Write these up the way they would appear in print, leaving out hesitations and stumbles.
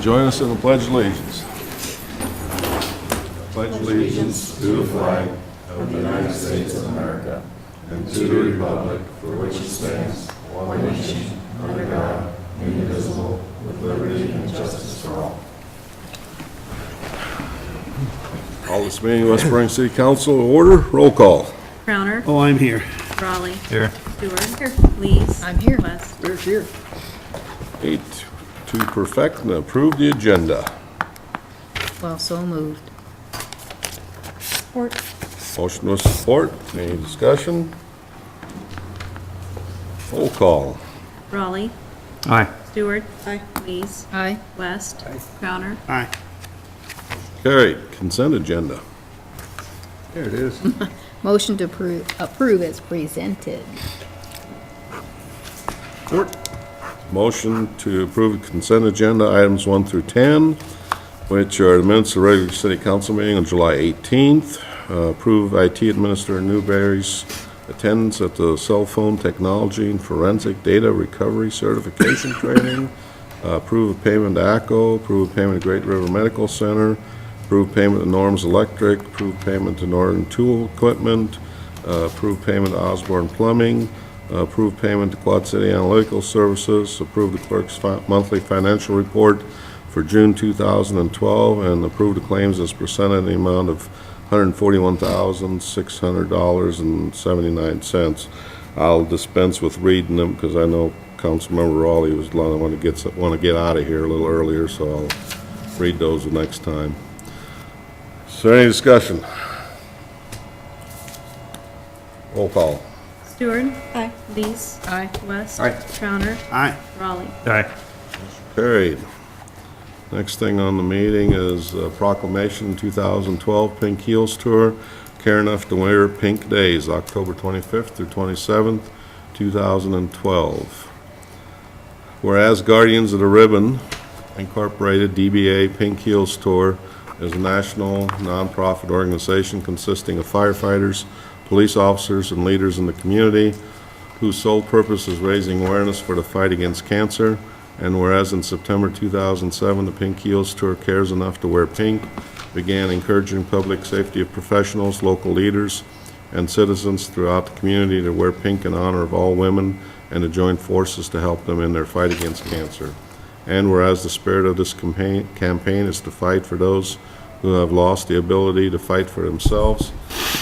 Join us in the Pledge of Allegiance. Pledge allegiance to the flag of the United States of America and to the republic for which it stands, one nation, under God, indivisible, with liberty and justice for all. Call this meeting of West Spring City Council to order. Roll call. Crowner. Oh, I'm here. Raleigh. Here. Stewart. Here. Lees. I'm here. West. Where's here? 8, to perfect and approve the agenda. Well, so moved. Support. Motion with support. Any discussion? Roll call. Raleigh. Aye. Stewart. Aye. Lees. Aye. West. Crowner. Aye. Carried. Consent agenda. There it is. Motion to approve as presented. Support. Motion to approve consent agenda items 1 through 10, which are the minutes of the regular city council meeting on July 18th. Approve IT Administrator Newberry's attendance at the cell phone technology and forensic data recovery certification training. Approve of payment to ACO. Approve of payment to Great River Medical Center. Approve payment to Norm's Electric. Approve payment to Northern Tool Equipment. Approve payment to Osborne Plumbing. Approve payment to Quad City Analytical Services. Approve the clerk's monthly financial report for June 2012, and approve the claims as presented in the amount of $141,600.79. I'll dispense with reading them because I know Councilmember Raleigh was want to get out of here a little earlier, so I'll read those the next time. Is there any discussion? Roll call. Stewart. Aye. Lees. Aye. West. Aye. Crowner. Aye. Raleigh. Aye. Carried. Next thing on the meeting is proclamation 2012 Pink Heels Tour, Care Enough to Wear Pink Days, October 25th through 27th, 2012. Whereas Guardians of the Ribbon Incorporated DBA Pink Heels Tour is a national nonprofit organization consisting of firefighters, police officers, and leaders in the community whose sole purpose is raising awareness for the fight against cancer. And whereas in September 2007, the Pink Heels Tour Cares Enough to Wear Pink began encouraging public safety of professionals, local leaders, and citizens throughout the community to wear pink in honor of all women and to join forces to help them in their fight against cancer. And whereas the spirit of this campaign is to fight for those who have lost the ability to fight for themselves,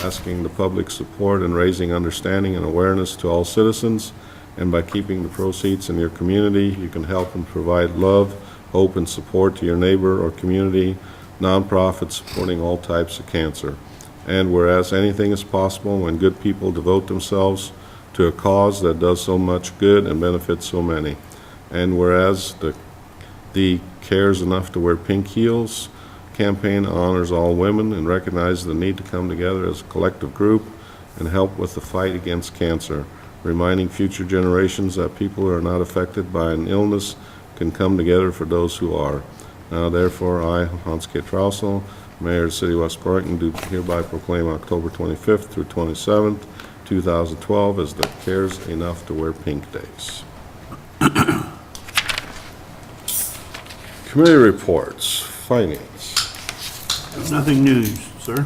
asking the public support and raising understanding and awareness to all citizens. And by keeping the proceeds in your community, you can help and provide love, hope, and support to your neighbor or community nonprofits supporting all types of cancer. And whereas anything is possible when good people devote themselves to a cause that does so much good and benefits so many. And whereas the Cares Enough to Wear Pink Heels campaign honors all women and recognizes the need to come together as a collective group and help with the fight against cancer, reminding future generations that people who are not affected by an illness can come together for those who are. Now therefore, I, Hans K. Trousel, Mayor of the City of West Burlington, do hereby proclaim October 25th through 27th, 2012 as the Cares Enough to Wear Pink Days. Committee reports. Finance. Nothing new, sir.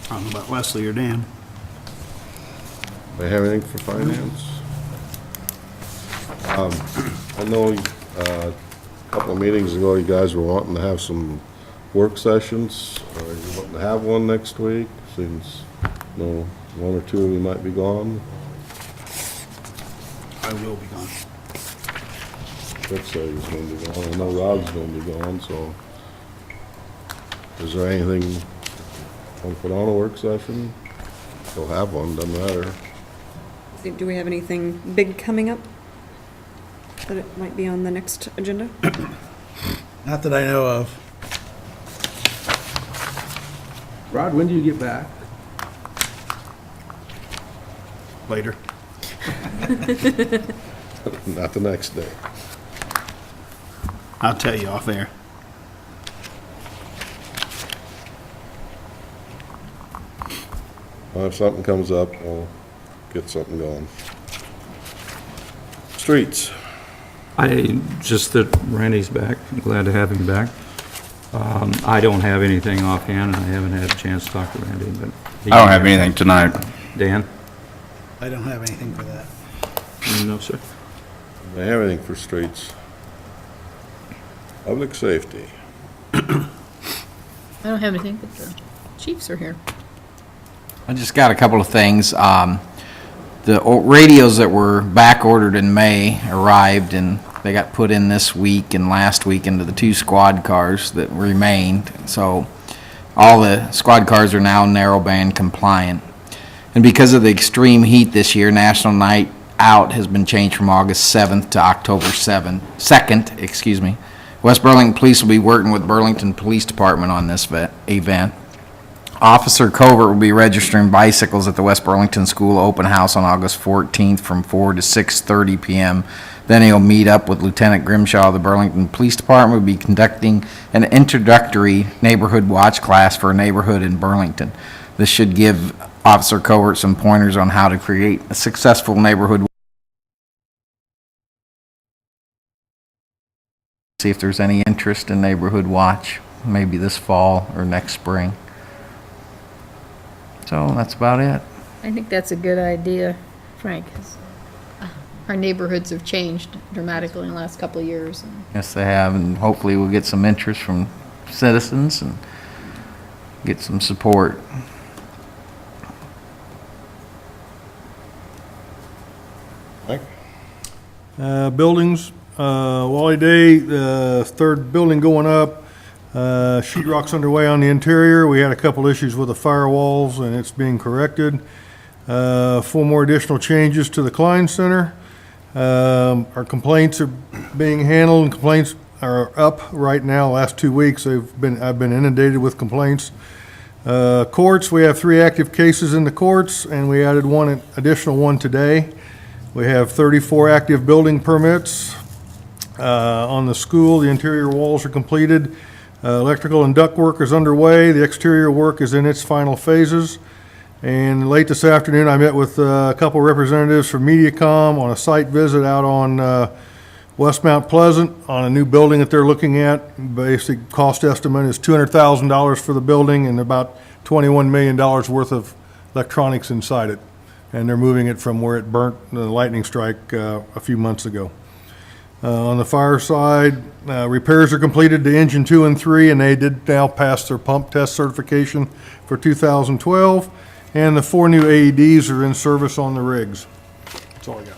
I don't know about Leslie or Dan. They have anything for finance? I know a couple of meetings ago, you guys were wanting to have some work sessions. Are you wanting to have one next week, since, you know, one or two of you might be gone? I will be gone. Rick said he was going to be gone. I know Rod's going to be gone, so. Is there anything, want to put on a work session? We'll have one, doesn't matter. Do we have anything big coming up that it might be on the next agenda? Not that I know of. Rod, when do you get back? Later. Not the next day. I'll tell you off air. Well, if something comes up, we'll get something going. Streets. Just that Randy's back Glad to have him back. I don't have anything offhand, and I haven't had a chance to talk to Randy, but... I don't have anything tonight. Dan? I don't have anything for that. No, sir. Do they have anything for streets? Public safety. I don't have anything, but the chiefs are here. I just got a couple of things. The radios that were back ordered in May arrived, and they got put in this week and last week into the 2 squad cars that remained. So all the squad cars are now narrowband compliant. And because of the extreme heat this year, National Night Out has been changed from August 7th to October 2nd. West Burlington Police will be working with Burlington Police Department on this event. Officer Covert will be registering bicycles at the West Burlington School Open House on August 14th from 4 to 6:30 p.m. Then he'll meet up with Lieutenant Grimshaw of the Burlington Police Department. Will be conducting an introductory neighborhood watch class for a neighborhood in Burlington. This should give Officer Covert some pointers on how to create a successful neighborhood. See if there's any interest in neighborhood watch, maybe this fall or next spring. So that's about it. I think that's a good idea, Frank. 'Cause, our neighborhoods have changed dramatically in the last couple of years. Yes, they have, and hopefully we'll get some interest from citizens and get some support. Mike? Buildings, Wally Day, third building going up. Sheet rock's underway on the interior. We had a couple issues with the firewalls, and it's being corrected. 4 more additional changes to the Klein Center. Our complaints are being handled, and complaints are up right now. Last 2 weeks, I've been inundated with complaints. Courts, we have 3 active cases in the courts, and we added one additional one today. We have 34 active building permits. On the school, the interior walls are completed. Electrical and duct work is underway. The exterior work is in its final phases. And late this afternoon, I met with a couple representatives from MediaCom on a site visit out on West Mount Pleasant on a new building that they're looking at. Basic cost estimate is $200,000 for the building and about $21 million worth of electronics inside it. And they're moving it from where it burnt the lightning strike a few months ago. On the fire side, repairs are completed to engine 2 and 3, and they did now pass their pump test certification for 2012. And the 4 new AEDs are in service on the rigs. That's all I got.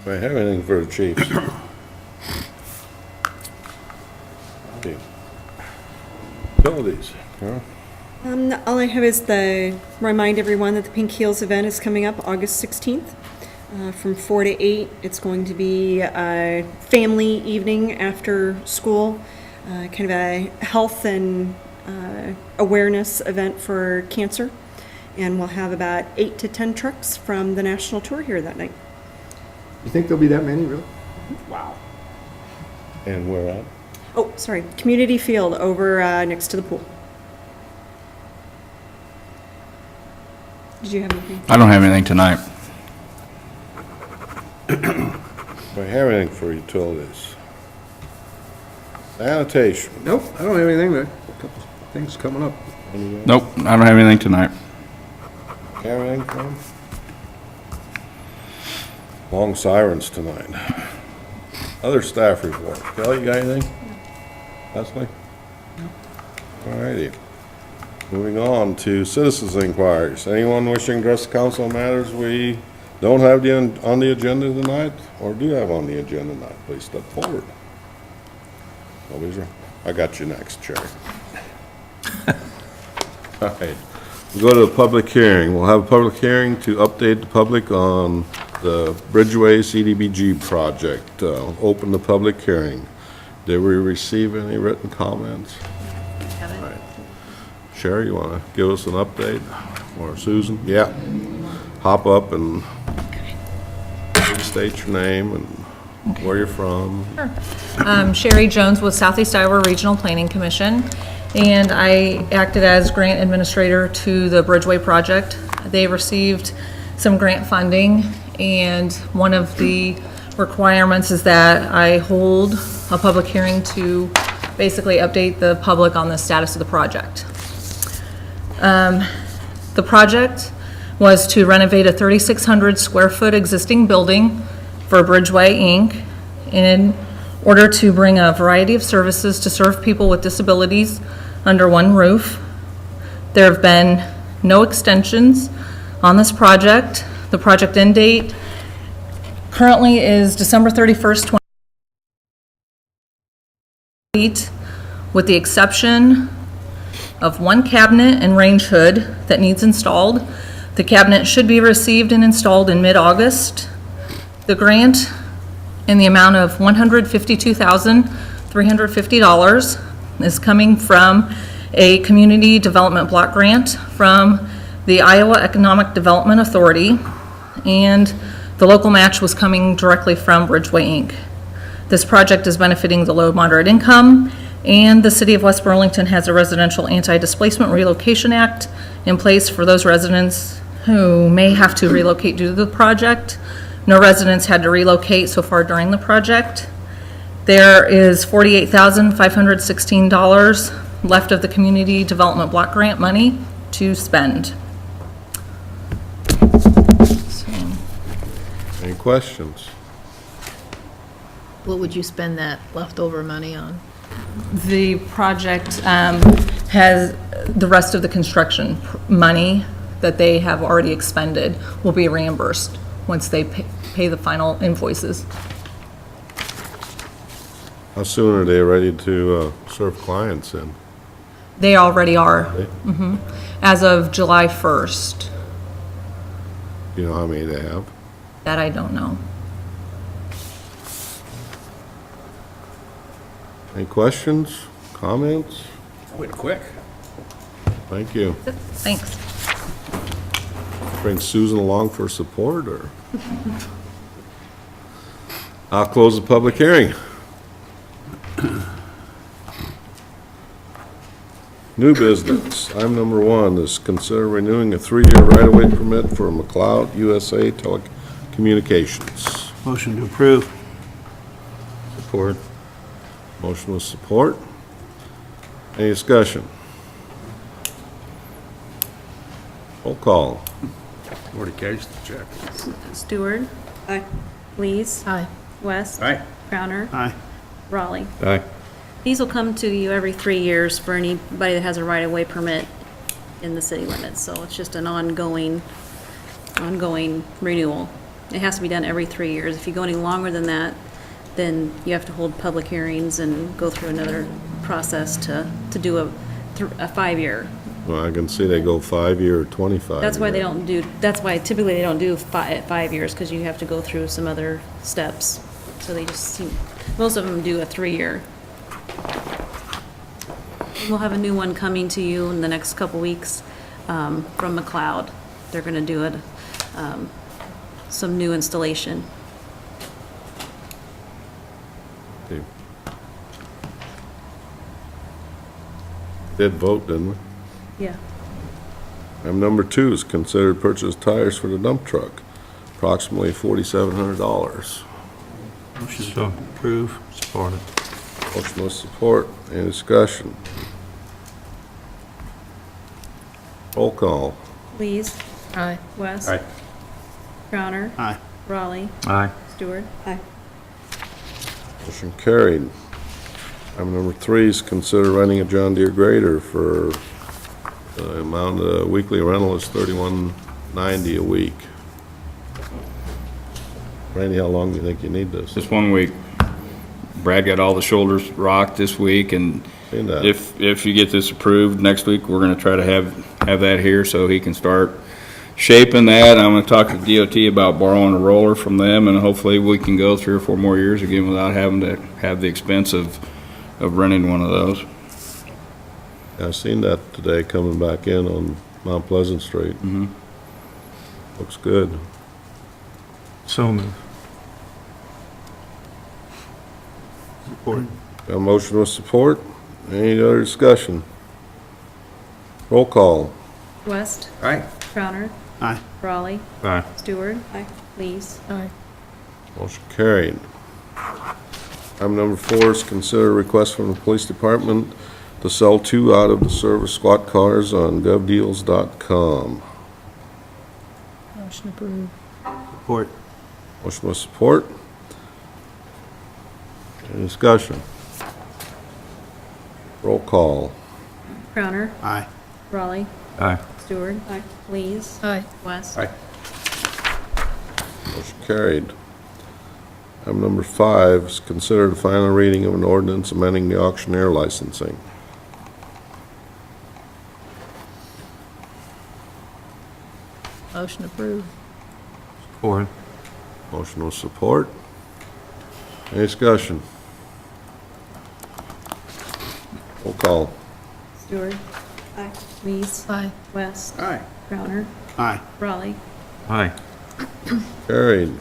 Do I have anything for the chiefs? Okay. Utilities, Carol? All I have is remind everyone that the Pink Heels event is coming up August 16th. From 4 to 8, it's going to be a family evening after school, kind of a health and awareness event for cancer. And we'll have about 8 to 10 trucks from the national tour here that night. You think there'll be that many, really? Wow. And where at? Oh, sorry, Community Field over next to the pool. Did you have anything? I don't have anything tonight. Do I have anything for utilities? Sanitation. Nope, I don't have anything there. A couple things coming up. Nope, I don't have anything tonight. Have anything for them? Long sirens tonight. Other staff report. Kelly, you got anything? Leslie? No. All righty. Moving on to citizens inquiries. Anyone wishing to address the council on matters we don't have on the agenda tonight, or do have on the agenda tonight, please step forward. Nobody's wrong. I got you next, Cherry. All right. We'll go to the public hearing. We'll have a public hearing to update the public on the Bridgeway CDBG project. Open the public hearing. Did we receive any written comments? All right. Sherry, you want to give us an update? Or Susan? Yeah. Hop up and state your name and where you're from. Sherry Jones with Southeast Iowa Regional Planning Commission, and I acted as grant administrator to the Bridgeway project. They received some grant funding, and one of the requirements is that I hold a public hearing to basically update the public on the status of the project. The project was to renovate a 3,600 square foot existing building for Bridgeway Inc. in order to bring a variety of services to serve people with disabilities under one roof. There have been no extensions on this project. The project end date currently is December 31st, 2028, with the exception of one cabinet and range hood that needs installed. The cabinet should be received and installed in mid-August. The grant in the amount of $152,350 is coming from a community development block grant from the Iowa Economic Development Authority, and the local match was coming directly from Bridgeway Inc. This project is benefiting the low moderate income, and the City of West Burlington has a Residential Anti-Displacement Relocation Act in place for those residents who may have to relocate due to the project. No residents had to relocate so far during the project. There is $48,516 left of the Community Development Block Grant money to spend. Any questions? What would you spend that leftover money on? The project has the rest of the construction money that they have already expended will be reimbursed once they pay the final invoices. How soon are they ready to serve clients in? They already are, Right? as of July 1st. Do you know how many they have? That I don't know. Any questions, comments? Went quick. Thank you. Thanks. Bring Susan along for support, or? I'll close the public hearing. New business. Item number 1 is consider renewing a 3-year right-of-way permit for McLeod USA Telecommunications. Motion to approve. Support. Motion with support. Any discussion? Roll call. Already cashed the check. Stewart. Aye. Lees. Aye. West. Aye. Crowner. Aye. Raleigh. Aye. These will come to you every 3 years for anybody that has a right-of-way permit in the city limits, so it's just an ongoing renewal. It has to be done every 3 years. If you go any longer than that, then you have to hold public hearings and go through another process to do a 5-year. Well, I can see they go 5-year, 25. That's why typically they don't do 5 years, because you have to go through some other steps. So they just most of them do a 3-year. We'll have a new one coming to you in the next couple weeks from McLeod. They're gonna do it, some new installation. Okay. Did vote, didn't we? Yeah. Item number 2 is consider purchase tires for the dump truck, approximately $4,700. Motion to approve. Support it. Motion with support. Any discussion? Roll call. Lees. Aye. West. Aye. Crowner. Aye. Raleigh. Aye. Stewart. Aye. Motion carried. Item number 3 is consider renting a John Deere grader for the amount of weekly rental is $31.90 a week. Randy, how long do you think you need this? Just 1 week. Brad got all the shoulders rocked this week, and Seen that. if you get this approved, next week, we're gonna try to have that here so he can start shaping that. I'm gonna talk to DOT about borrowing a roller from them, and hopefully we can go 3 or 4 more years again without having to have the expense of renting one of those. I seen that today coming back in on Mount Pleasant Street. Looks good. So move. Support. Got a motion with support. Any other discussion? Roll call. West. Aye. Crowner. Aye. Raleigh. Aye. Stewart. Lees. Aye. Motion carried. Item number 4 is consider a request from the police department to sell 2 out-of-the-service squad cars on govdeals.com. Motion approved. Support. Motion with support. Any discussion? Roll call. Crowner, Aye. Raleigh, Aye. Stewart. Lees. Aye. West. Aye. Motion carried. Item number 5 is consider the final reading of an ordinance amending the auctioneer licensing. Motion approved. Support. Motion with support. Any discussion? Roll call. Stewart. Lees. Aye. West. Aye. Crowner, Aye. Raleigh. Aye. Carried.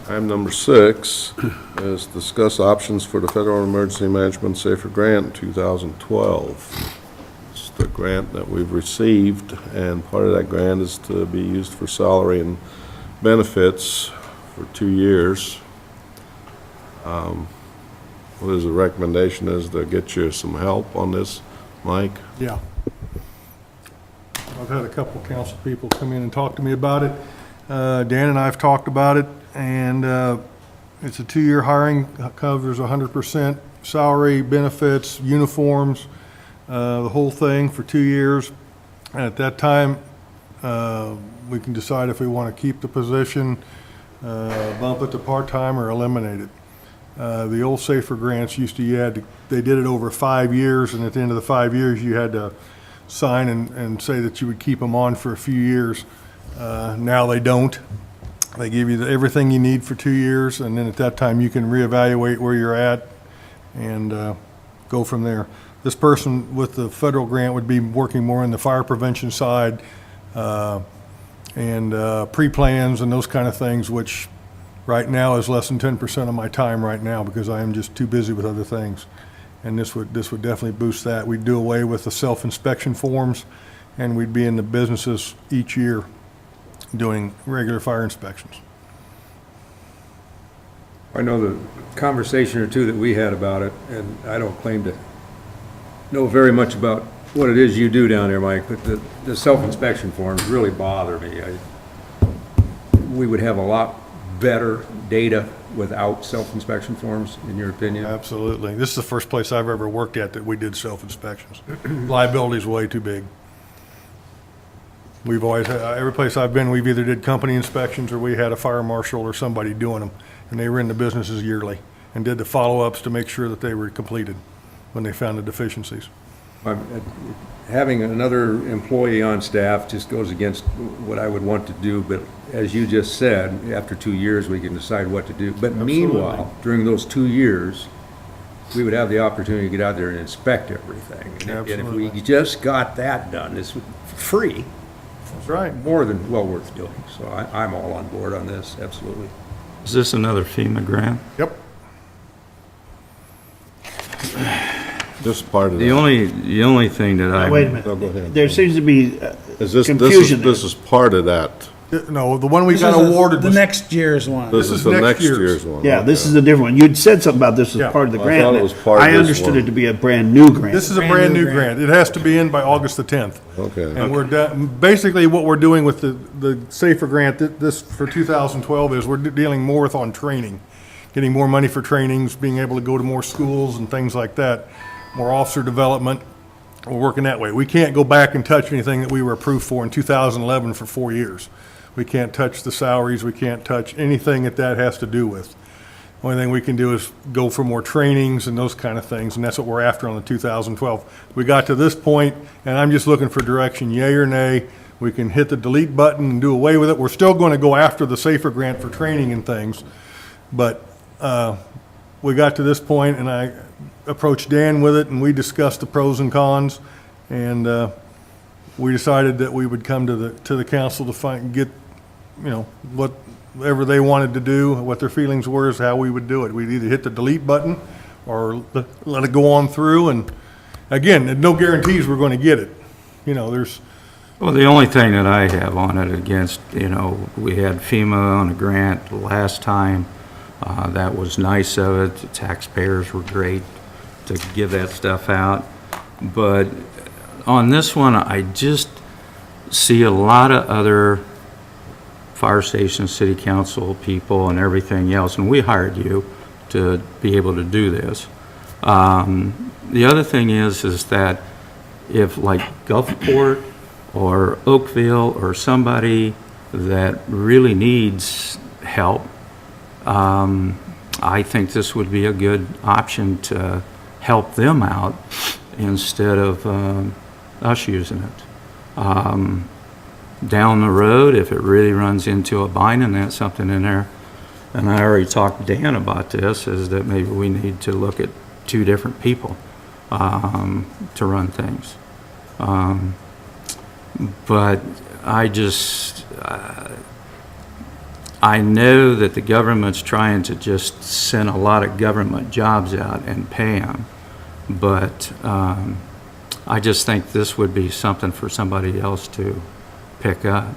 Item number 6 is discuss options for the Federal Emergency Management Safer Grant 2012. It's the grant that we've received, and part of that grant is to be used for salary and benefits for 2 years. What is the recommendation is to get you some help on this, Mike? Yeah. I've had a couple of council people come in and talk to me about it. Dan and I have talked about it, and it's a 2-year hiring, covers 100% salary, benefits, uniforms, the whole thing for 2 years. And at that time, we can decide if we want to keep the position, bump it to part-time, or eliminate it. The old Safer grants used to, they did it over 5 years, and at the end of the 5 years, you had to sign and say that you would keep them on for a few years. Now they don't. They give you everything you need for 2 years, and then at that time, you can reevaluate where you're at and go from there. This person with the federal grant would be working more on the fire prevention side and pre-plans and those kind of things, which right now is less than 10% of my time right now because I am just too busy with other things. And this would definitely boost that. We'd do away with the self-inspection forms, and we'd be in the businesses each year doing regular fire inspections. I know the conversation or two that we had about it, and I don't claim to know very much about what it is you do down there, Mike, but the self-inspection forms really bother me. We would have a lot better data without self-inspection forms, in your opinion? Absolutely. This is the first place I've ever worked at that we did self-inspections. Liability's way too big. We've always, every place I've been, we've either did company inspections or we had a fire marshal or somebody doing them. And they were in the businesses yearly and did the follow-ups to make sure that they were completed when they found the deficiencies. Having another employee on staff just goes against what I would want to do, but as you just said, after 2 years, we can decide what to do. But meanwhile, during those 2 years, we would have the opportunity to get out there and inspect everything. And if we just got that done, it's free. That's right. More than well worth doing. So I'm all on board on this, absolutely. Is this another FEMA grant? Yep. This is part of that. The only thing that I... Wait a minute. No, go ahead. There seems to be Is this confusion there. This is part of that. No, the one we This got is awarded the was, next year's one. This is the next year's one. Yeah, this Okay. is a different one. You'd said something about this Yeah. as part of the I grant. thought it was part of I this understood one. it to be a brand-new grant. this is a brand new grant. It has to be in by August the 10th. Okay. And we're done, basically what we're doing with the Safer grant, this for 2012 is we're dealing more with on training, getting more money for trainings, being able to go to more schools and things like that, more officer development. We're working that way. We can't go back and touch anything that we were approved for in 2011 for 4 years. We can't touch the salaries, we can't touch anything that has to do with. Only thing we can do is go for more trainings and those kind of things, and that's what we're after on the 2012. We got to this point, and I'm just looking for direction, yay or nay. We can hit the delete button and do away with it. We're still going to go after the Safer grant for training and things, but we got to this point, and I approached Dan with it, and we discussed the pros and cons, and we decided that we would come to the council to get, whatever they wanted to do, what their feelings were, is how we would do it. We'd either hit the delete button or let it go on through, and again, no guarantees we're going to get it. There's Well, the only thing that I have on it against, we had FEMA on a grant last time. That was nice of it. The taxpayers were great to give that stuff out. But on this one, I just see a lot of other fire station, city council people and everything else, and we hired you to be able to do this. The other thing is that if like Gulfport or Oakville or somebody that really needs help, I think this would be a good option to help them out instead of us using it. Down the road, if it really runs into a bind and that's something in there, and I already talked to Dan about this, is that maybe we need to look at 2 different people to run things. But I just, I know that the government's trying to just send a lot of government jobs out and pay them, but I just think this would be something for somebody else to pick up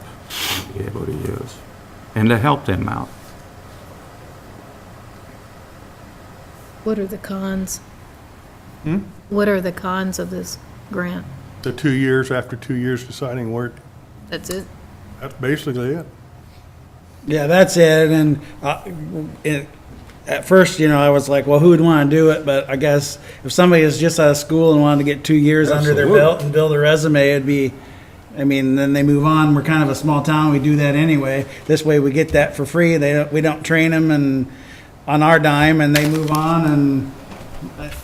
and be able to use, and to help them out. What are the cons? Hmm? What are the cons of this grant? The 2 years, after 2 years deciding where, That's it? that's basically it. Yeah, that's it, and at first, I was like, well, who would want to do it? But I guess if somebody is just out of school and wanted to get 2 years under their Absolutely. belt and build a resume, it'd be, then they move on. We're kind of a small town, we do that anyway. This way we get that for free, we don't train them and on our dime, and they move on, and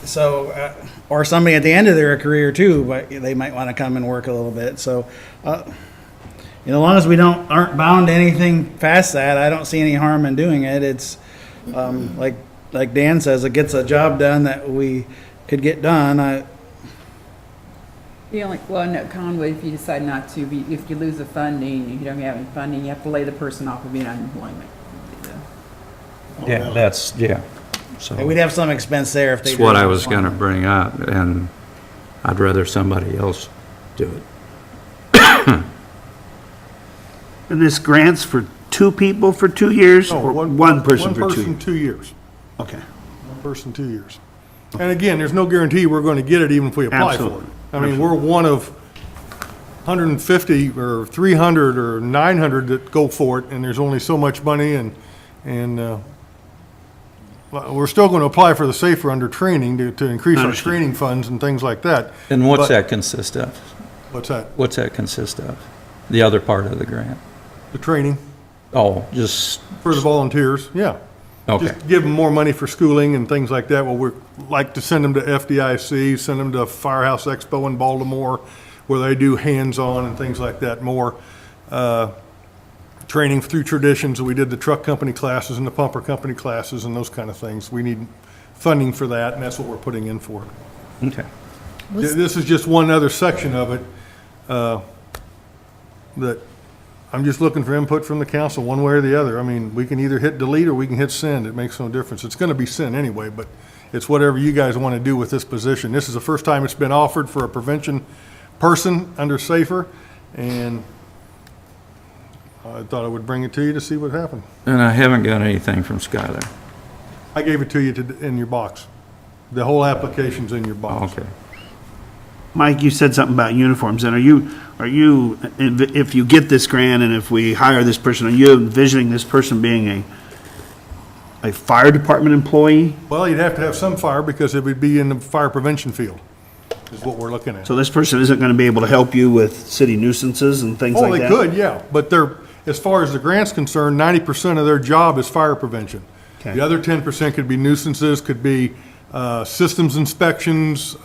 so, or somebody at the end of their career too, but they might want to come and work a little bit, so, as long as we aren't bound to anything past that, I don't see any harm in doing it. It's, like Dan says, it gets a job done that we could get done. The only, no, con would if you decide not to, if you lose the funding, if you don't have any funding, you have to lay the person off of being unemployment. Yeah, so We'd have some expense there if they. that's what I was gonna bring up, and I'd rather somebody else do it. And this grant's for 2 people for 2 years, No, or one person for 2 One person, years? 2 years. Okay. One person, 2 years. And again, there's no guarantee we're going to get it even if we apply for it. Absolutely. I mean, we're one of 150 or 300 or 900 that go for it, and there's only so much money, and well, we're still going to apply for the Safer Under training to increase our Understood. training funds and things like that. And what's But- that consist of? What's that? What's that consist of? The other part of the grant? The training Oh, just, for the volunteers, yeah. okay. Just give them more money for schooling and things like that. Well, we'd like to send them to FDIC, send them to Firehouse Expo in Baltimore, where they do hands-on and things like that, more training through traditions. We did the truck company classes and the pumper company classes and those kind of things. We need funding for that, and that's what we're putting in for. Okay. This is just one other section of it that I'm just looking for input from the council, one way or the other. I mean, we can either hit delete or we can hit send. It makes no difference. It's going to be sent anyway, but it's whatever you guys want to do with this position. This is the first time it's been offered for a prevention person under SAFER, and I thought I would bring it to you to see what happened. And I haven't got anything from Skylar. I gave it to you in your box. The whole application's in your box. Okay. Mike, you said something about uniforms, and are you, if you get this grant and if we hire this person, are you envisioning this person being a fire department employee? Well, you'd have to have some fire because it would be in the fire prevention field, is what we're looking at. So this person isn't gonna be able to help you with city nuisances and things Oh, like they that? could, yeah, but they're, as far as the grant's concerned, 90% of their job is fire prevention. Okay. The other 10% could be nuisances, could be systems inspections,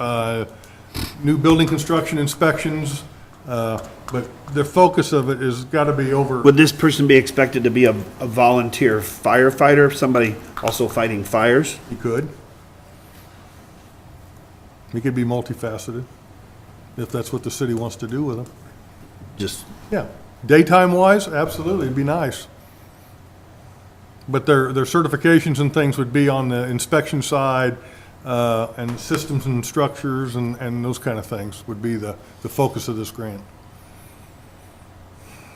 new building construction inspections, but the focus of it has got to be over, Would this person be expected to be a volunteer firefighter, somebody also fighting fires? you could. He could be multifaceted, if that's what the city wants to do with them. Just, Yeah, daytime-wise, absolutely, it'd be nice. But their certifications and things would be on the inspection side, and systems and structures and those kind of things would be the focus of this grant.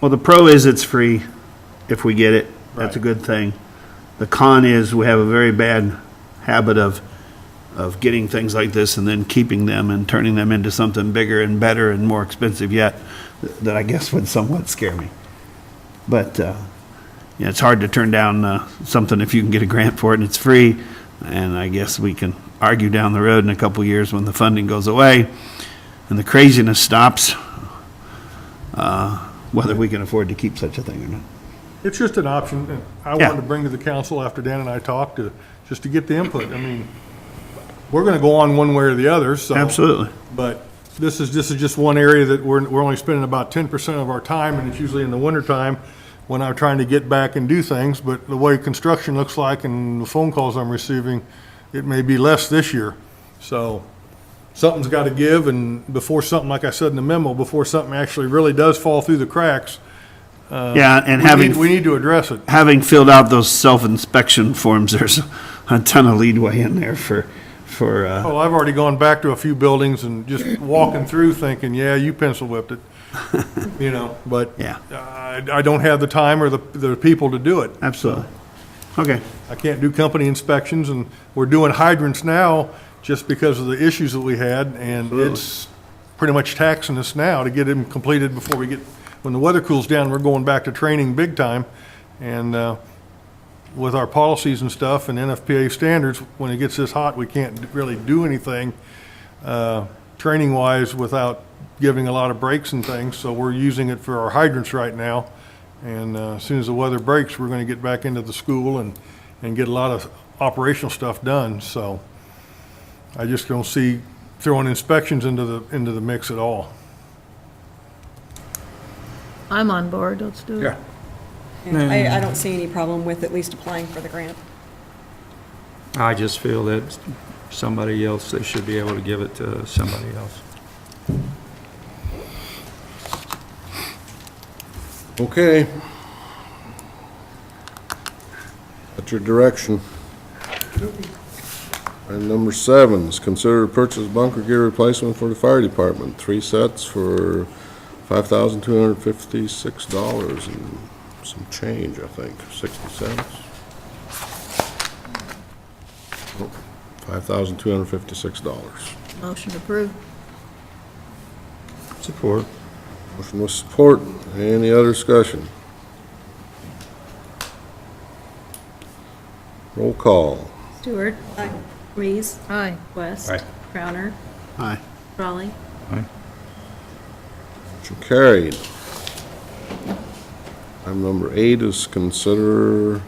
Well, the pro is it's free if we get it. That's a good thing. The con is we have a very bad habit of getting things like this and then keeping them and turning them into something bigger and better and more expensive yet, that I guess would somewhat scare me. But, yeah, it's hard to turn down something if you can get a grant for it and it's free. And I guess we can argue down the road in a couple of years when the funding goes away and the craziness stops, whether we can afford to keep such a thing or not. It's just an option, and I Yeah. wanted to bring to the council after Dan and I talked, just to get the input. I mean, we're gonna go on one way or the other, so. Absolutely. But this is just one area that we're only spending about 10% of our time, and it's usually in the wintertime when I'm trying to get back and do things. But the way construction looks like and the phone calls I'm receiving, it may be less this year. So something's gotta give, and before something, like I said in the memo, before something actually really does fall through the cracks, Yeah, and we need to address it. having filled out those self-inspection forms, there's a ton of leadway in there for, Well, I've already gone back to a few buildings and just walking through thinking, yeah, you pencil whipped it. You know, but Yeah. I don't have the time or the people to do it. absolutely. Okay. I can't do company inspections, and we're doing hydrants now just because of the issues that we had, and it's pretty much taxing us now to get them completed before when the weather cools down, we're going back to training big time. And with our policies and stuff and NFPA standards, when it gets this hot, we can't really do anything training-wise without giving a lot of breaks and things. So we're using it for our hydrants right now. And as soon as the weather breaks, we're going to get back into the school and get a lot of operational stuff done. So I just don't see throwing inspections into the mix at all. I'm on board, let's do it. Yeah. Yeah, I don't see any problem with at least applying for the grant. I just feel that somebody else, they should be able to give it to somebody else. Okay. That's your direction. And number 7 is consider to purchase bunker gear replacement for the fire department. 3 sets for $5,256 and some change, I think, 60 cents. Oh, $5,256. Motion approved. Support. Motion with support. Any other discussion? Roll call. Stewart. Aye. Reeves. Aye. West. Aye. Crowner. Aye. Raleigh. Motion carried. Item number 8 is consider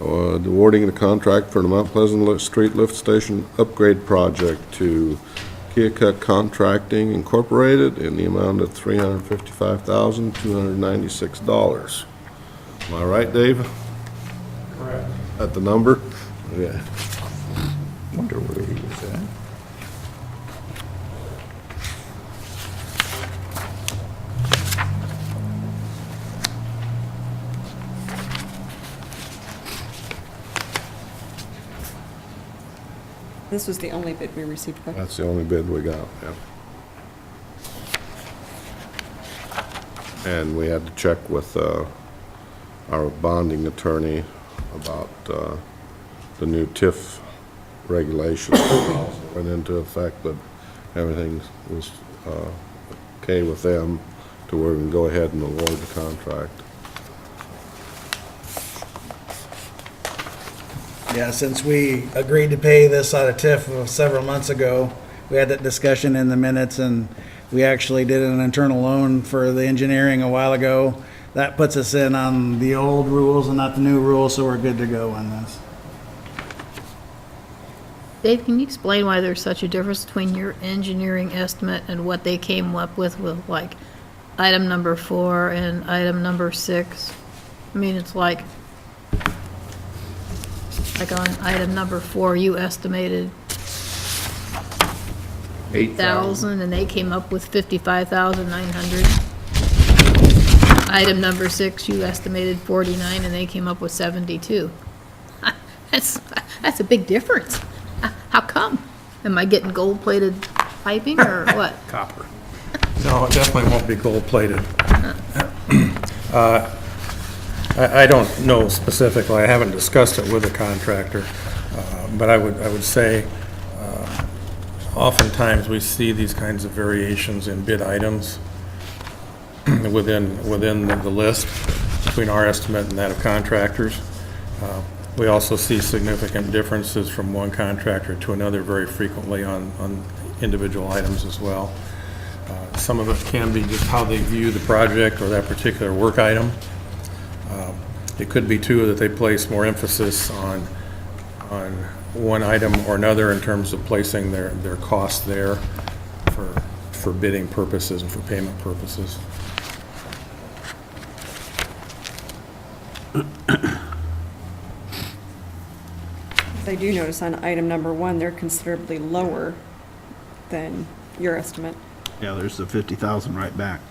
awarding the contract for the Mount Pleasant Street Lift Station Upgrade Project to Keokuk Contracting Incorporated in the amount of $355,296. Am I right, Dave? Correct. At the number? Yeah. Wonder where he was at. This was the only bid we received, correct? That's the only bid we got, yeah. And we had to check with our bonding attorney about the new TIF regulations that went into effect, but everything was okay with them to where we can go ahead and award the contract. Yeah, since we agreed to pay this out of TIF several months ago, we had that discussion in the minutes, and we actually did an internal loan for the engineering a while ago. That puts us in on the old rules and not the new rules, so we're good to go on this. Dave, can you explain why there's such a difference between your engineering estimate and what they came up with like item number 4 and item number 6? I mean, it's like on item number 4, you estimated 8,000 and they came up with 55,900. Item number 6, you estimated 49 and they came up with 72. That's a big difference. How come? Am I getting gold-plated piping or what? Copper. No, it definitely won't be gold-plated. I don't know specifically, I haven't discussed it with the contractor, but I would say oftentimes we see these kinds of variations in bid items within the list between our estimate and that of contractors. We also see significant differences from one contractor to another very frequently on individual items as well. Some of it can be just how they view the project or that particular work item. It could be too that they place more emphasis on one item or another in terms of placing their cost there for bidding purposes and for payment purposes. I do notice on item number 1, they're considerably lower than your estimate. Yeah, there's the 50,000 right back.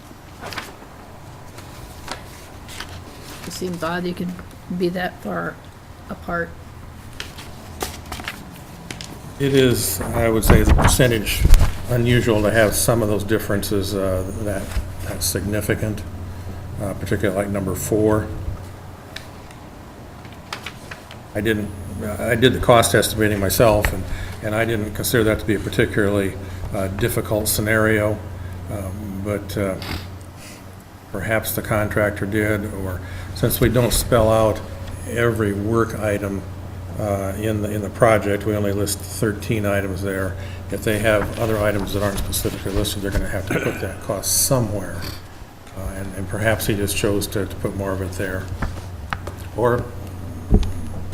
It seems odd you could be that far apart. It is, I would say, as a percentage, unusual to have some of those differences that significant, particularly like number 4. I did the cost estimating myself, and I didn't consider that to be a particularly difficult scenario, but perhaps the contractor did, or since we don't spell out every work item in the project, we only list 13 items there. If they have other items that aren't specifically listed, they're going to have to put that cost somewhere, and perhaps he just chose to put more of it there. Or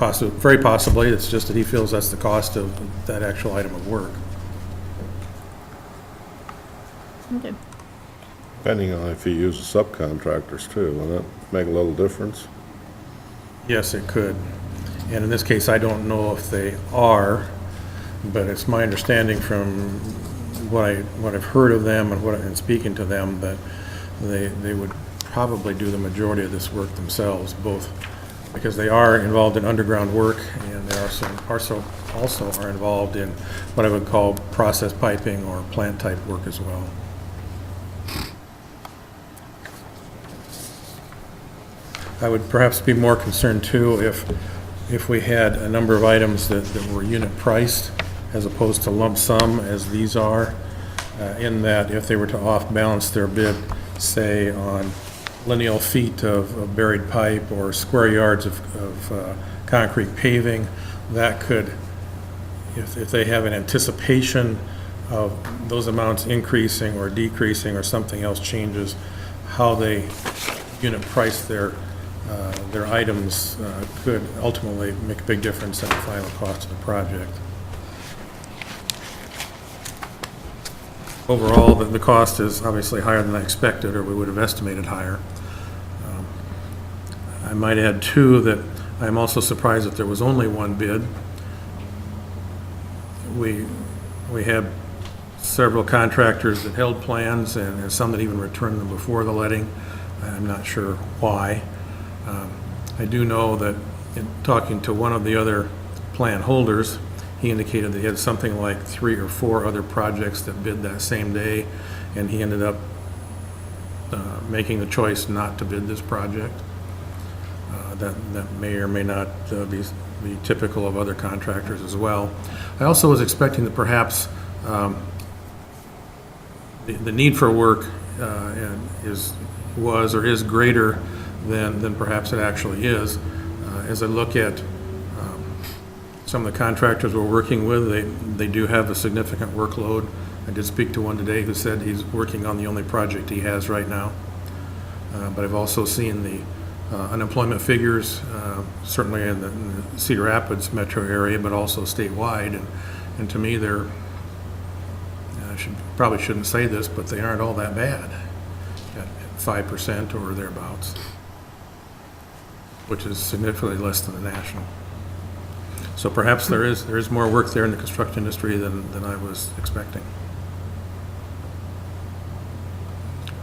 very possibly, it's just that he feels that's the cost of that actual item of work. Okay. Depending on if you use subcontractors too, will that make a little difference? Yes, it could. And in this case, I don't know if they are, but it's my understanding from what I've heard of them and speaking to them that they would probably do the majority of this work themselves, both because they are involved in underground work and they also are involved in what I would call process piping or plant type work as well. I would perhaps be more concerned too if we had a number of items that were unit priced as opposed to lump sum as these are, in that if they were to off balance their bid, say on lineal feet of buried pipe or square yards of concrete paving, that could, if they have an anticipation of those amounts increasing or decreasing or something else changes, how they unit price their items could ultimately make a big difference in the final cost of the project. Overall, the cost is obviously higher than I expected, or we would have estimated higher. I might add too that I'm also surprised that there was only one bid. We had several contractors that held plans and some that even returned them before the letting. I'm not sure why. I do know that in talking to one of the other plan holders, he indicated that he had something like 3 or 4 other projects that bid that same day, and he ended up making the choice not to bid this project. That may or may not be typical of other contractors as well. I also was expecting that perhaps the need for work was or is greater than perhaps it actually is. As I look at some of the contractors we're working with, they do have a significant workload. I did speak to one today who said he's working on the only project he has right now. But I've also seen the unemployment figures, certainly in the Cedar Rapids metro area, but also statewide. And to me, probably shouldn't say this, but they aren't all that bad at 5% or thereabouts, which is significantly less than the national. So perhaps there is more work there in the construction industry than I was expecting.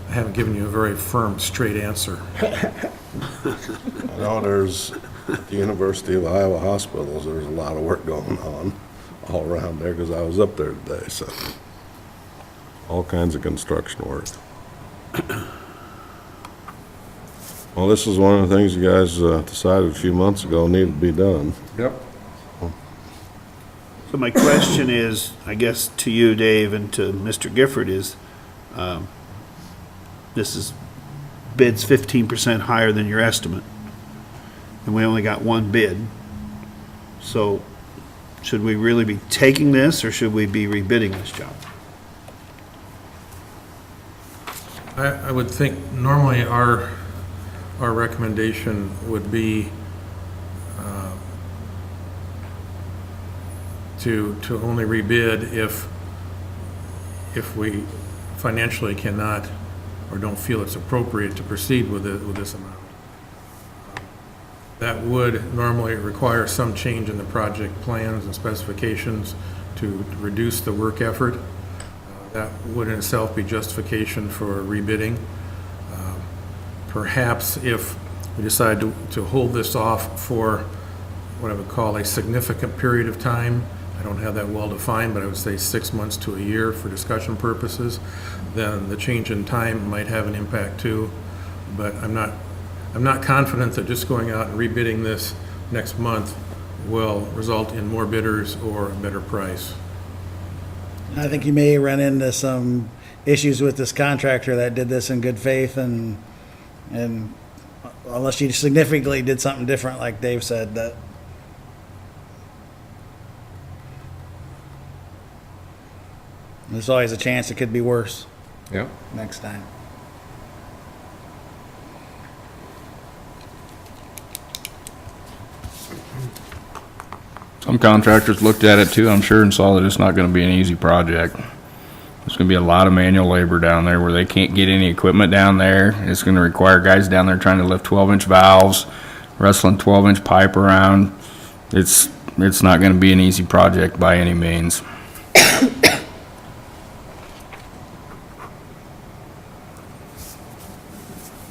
I haven't given you a very firm, straight answer. I know there's, at the University of Iowa hospitals, there's a lot of work going on all around there, because I was up there today, so all kinds of construction work. Well, this is one of the things you guys decided a few months ago needed to be done. Yep. So my question is, I guess to you, Dave, and to Mr. Gifford is, this is bids 15% higher than your estimate. And we only got one bid. So should we really be taking this or should we be rebidding this job? I would think normally our recommendation would be to only rebid if we financially cannot or don't feel it's appropriate to proceed with this amount. That would normally require some change in the project plans and specifications to reduce the work effort. That would in itself be justification for rebidding. Perhaps if we decide to hold this off for what I would call a significant period of time, I don't have that well defined, but I would say 6 months to a year for discussion purposes, then the change in time might have an impact too. But I'm not confident that just going out and rebidding this next month will result in more bidders or a better price. I think you may run into some issues with this contractor that did this in good faith and unless you significantly did something different, like Dave said, that there's always a chance it could be worse Yep. next time. Some contractors looked at it too, I'm sure, and saw that it's not gonna be an easy project. There's gonna be a lot of manual labor down there where they can't get any equipment down there. It's gonna require guys down there trying to lift 12-inch valves, wrestling 12-inch pipe around. It's not gonna be an easy project by any means.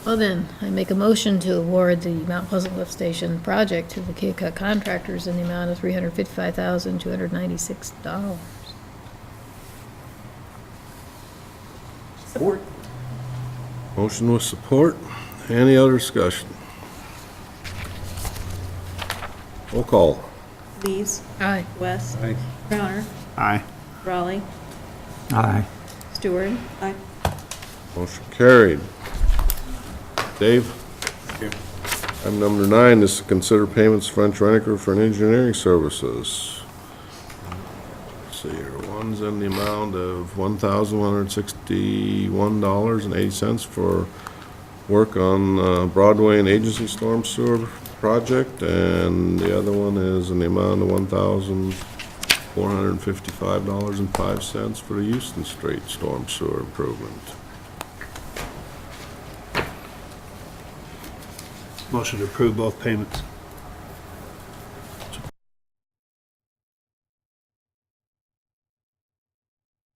Well then, I make a motion to award the Mount Pleasant Lift Station project to the Keokuk contractors in the amount of $355,296. Support. Motion with support. Any other discussion? Roll call. Lees. Aye. West. Aye. Crowner. Aye. Raleigh. Aye. Stewart. Aye. Motion carried. Dave? Item number 9 is to consider payments to French Reniker for engineering services. Let's see here, one's in the amount of $1,161.80 for work on Broadway and Agency Storm Sewer project, and the other one is in the amount of $1,455.05 for the Houston Street Storm Sewer improvement. Motion to approve both payments.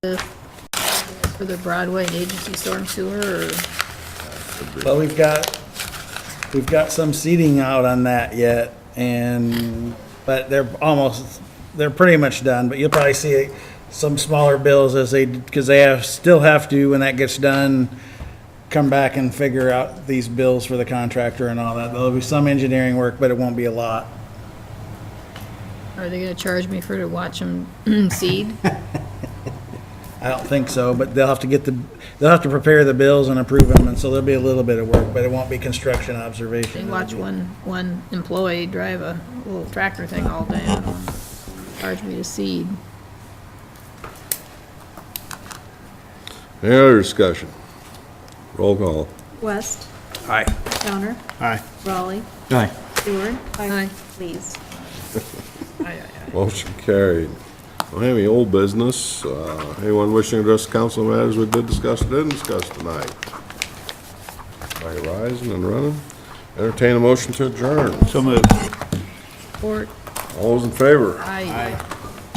For the Broadway and Agency Storm Sewer, or Well, we've got some seating out on that yet, but they're pretty much done, but you'll probably see some smaller bills because they still have to, when that gets done, come back and figure out these bills for the contractor and all that. There'll be some engineering work, but it won't be a lot. are they gonna charge me to watch them seed? I don't think so, but they'll have to prepare the bills and approve them, and so there'll be a little bit of work, but it won't be construction They observation. watch one employee drive a little tractor thing all day and charge me to seed. Any other discussion? Roll call. West. Aye. Crowner. Aye. Raleigh. Aye. Stewart. Aye. Lees. Motion carried. Don't have any old business. Anyone wishing to address council matters we did discuss or didn't discuss tonight? By rising and running. Entertain a motion to adjourn. So moved. Support. All those in favor? Aye.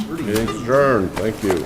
Meeting's adjourned. Thank you.